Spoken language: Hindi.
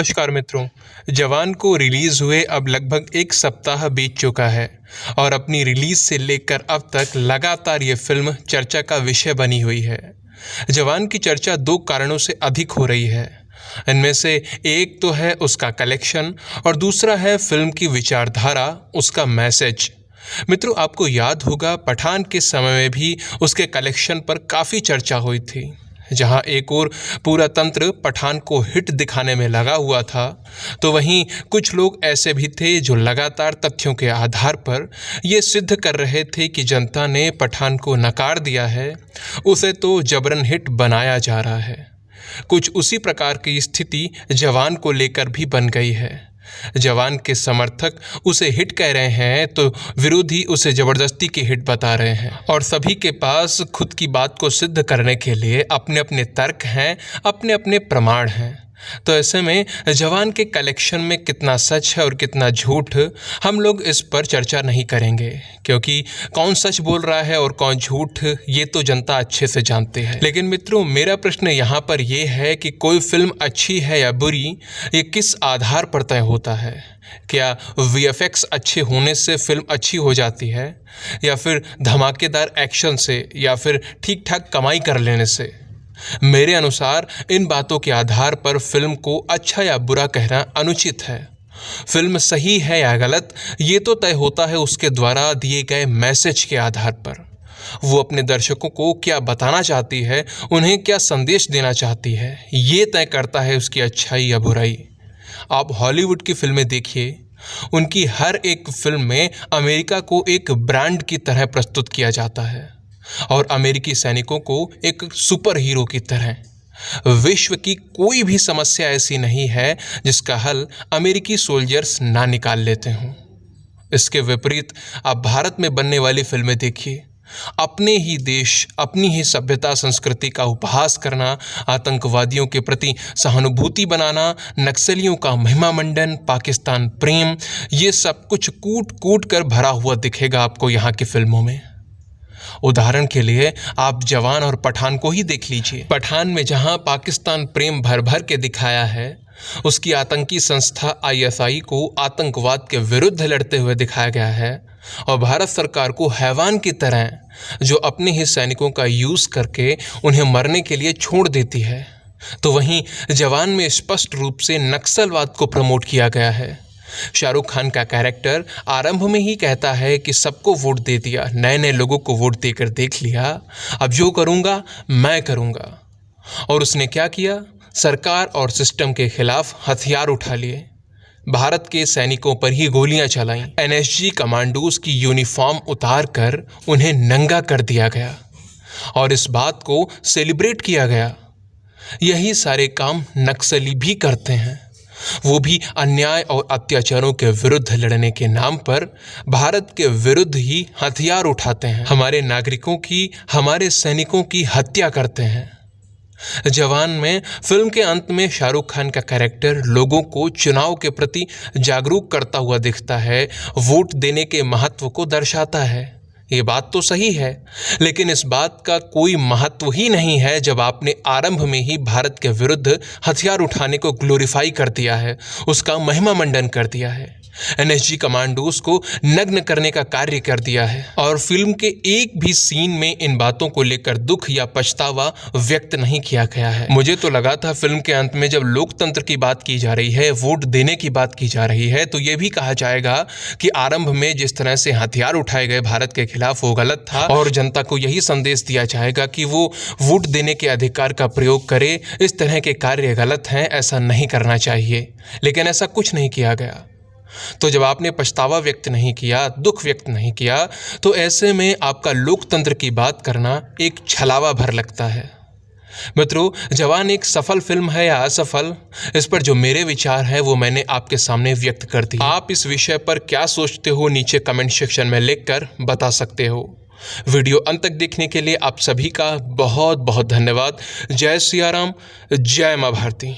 नमस्कार मित्रों। जवान को रिलीज़ हुए अब लगभग एक सप्ताह बीत चुका है और अपनी रिलीज़ से लेकर अब तक लगातार ये फिल्म चर्चा का विषय बनी हुई है। जवान की चर्चा दो कारणों से अधिक हो रही है। इनमें से एक तो है उसका कलेक्शन और दूसरा है फिल्म की विचारधारा, उसका मैसेज। मित्रों, आपको याद होगा पठान के समय में भी उसके कलेक्शन पर काफ़ी चर्चा हुई थी। जहां एक और पूरा तंत्र पठान को हिट दिखाने में लगा हुआ था, तो वहीं कुछ लोग ऐसे भी थे जो लगातार तथ्यों के आधार पर ये सिद्ध कर रहे थे कि जनता ने पठान को नकार दिया है, उसे तो जबरन हिट बनाया जा रहा है। कुछ उसी प्रकार की स्थिति जवान को लेकर भी बन गई है। जवान के समर्थक उसे हिट कह रहे हैं तो विरोधी उसे ज़बरदस्ती की हिट बता रहे हैं, और सभी के पास खुद की बात को सिद्ध करने के लिए अपने अपने तर्क हैं, अपने अपने प्रमाण हैं। तो ऐसे में जवान के कलेक्शन में कितना सच है और कितना झूठ, हम लोग इस पर चर्चा नहीं करेंगे, क्योंकि कौन सच बोल रहा है और कौन झूठ ये तो जनता अच्छे से जानते हैं। लेकिन मित्रों, मेरा प्रश्न यहाँ पर यह है कि कोई फिल्म अच्छी है या बुरी, ये किस आधार पर तय होता है? क्या VFX अच्छे होने से फिल्म अच्छी हो जाती है, या फिर धमाकेदार एक्शन से, या फिर ठीक ठाक कमाई कर लेने से? मेरे अनुसार इन बातों के आधार पर फिल्म को अच्छा या बुरा कहना अनुचित है। फिल्म सही है या गलत, ये तो तय होता है उसके द्वारा दिए गए मैसेज के आधार पर। वो अपने दर्शकों को क्या बताना चाहती है, उन्हें क्या संदेश देना चाहती है, ये तय करता है उसकी अच्छाई या बुराई। आप हॉलीवुड की फिल्में देखिए, उनकी हर एक फिल्म में अमेरिका को एक ब्रांड की तरह प्रस्तुत किया जाता है और अमेरिकी सैनिकों को एक सुपर हीरो की तरह। विश्व की कोई भी समस्या ऐसी नहीं है जिसका हल अमेरिकी सोल्जर्स ना निकाल लेते हों। इसके विपरीत आप भारत में बनने वाली फिल्में देखिए। अपने ही देश, अपनी ही सभ्यता संस्कृति का उपहास करना, आतंकवादियों के प्रति सहानुभूति बनाना, नक्सलियों का महिमा मंडन, पाकिस्तान प्रेम, ये सब कुछ कूट कूट कर भरा हुआ दिखेगा आपको यहाँ की फिल्मों में। उदाहरण के लिए आप जवान और पठान को ही देख लीजिए। पठान में जहां पाकिस्तान प्रेम भर भर के दिखाया है, उसकी आतंकी संस्था ISI को आतंकवाद के विरुद्ध लड़ते हुए दिखाया गया है, और भारत सरकार को हैवान की तरह जो अपने ही सैनिकों का यूज़ करके उन्हें मरने के लिए छोड़ देती है, तो वहीं जवान में स्पष्ट रूप से नक्सलवाद को प्रमोट किया गया है। शाहरुख खान का कैरेक्टर आरंभ में ही कहता है कि सबको वोट दे दिया, नए नए लोगों को वोट देकर देख लिया, अब जो करूँगा मैं करूँगा। और उसने क्या किया? सरकार और सिस्टम के खिलाफ हथियार उठा लिए, भारत के सैनिकों पर ही गोलियां चलाईं, NSG कमांडोज की यूनिफॉर्म उतार कर उन्हें नंगा कर दिया गया और इस बात को सेलिब्रेट किया गया। यही सारे काम नक्सली भी करते हैं। वो भी अन्याय और अत्याचारों के विरुद्ध लड़ने के नाम पर भारत के विरुद्ध ही हथियार उठाते हैं, हमारे नागरिकों की, हमारे सैनिकों की हत्या करते हैं। जवान में फिल्म के अंत में शाहरुख खान का कैरेक्टर लोगों को चुनाव के प्रति जागरूक करता हुआ दिखता है, वोट देने के महत्व को दर्शाता है। ये बात तो सही है, लेकिन इस बात का कोई महत्व ही नहीं है जब आपने आरंभ में ही भारत के विरुद्ध हथियार उठाने को ग्लोरीफाई कर दिया है, उसका महिमा मंडन कर दिया है, NSG कमांडोज को नग्न करने का कार्य कर दिया है, और फिल्म के एक भी सीन में इन बातों को लेकर दुख या पछतावा व्यक्त नहीं किया गया है। मुझे तो लगा था फिल्म के अंत में जब लोकतंत्र की बात की जा रही है, वोट देने की बात की जा रही है, तो ये भी कहा जाएगा कि आरंभ में जिस तरह से हथियार उठाए गए भारत के खिलाफ वो गलत था, और जनता को यही संदेश दिया जाएगा कि वो वोट देने के अधिकार का प्रयोग करे, इस तरह के कार्य गलत हैं, ऐसा नहीं करना चाहिए। लेकिन ऐसा कुछ नहीं किया गया। तो जब आपने पछतावा व्यक्त नहीं किया, दुख व्यक्त नहीं किया, तो ऐसे में आपका लोकतंत्र की बात करना एक छलावा भर लगता है। मित्रों, जवान एक सफल फिल्म है या असफल, इस पर जो मेरे विचार हैं वो मैंने आपके सामने व्यक्त कर दिए। आप इस विषय पर क्या सोचते हो नीचे कमेंट सेक्शन में लिखकर बता सकते हो। वीडियो अंत तक देखने के लिए आप सभी का बहुत बहुत धन्यवाद। जय सिया राम, जय माँ भारती।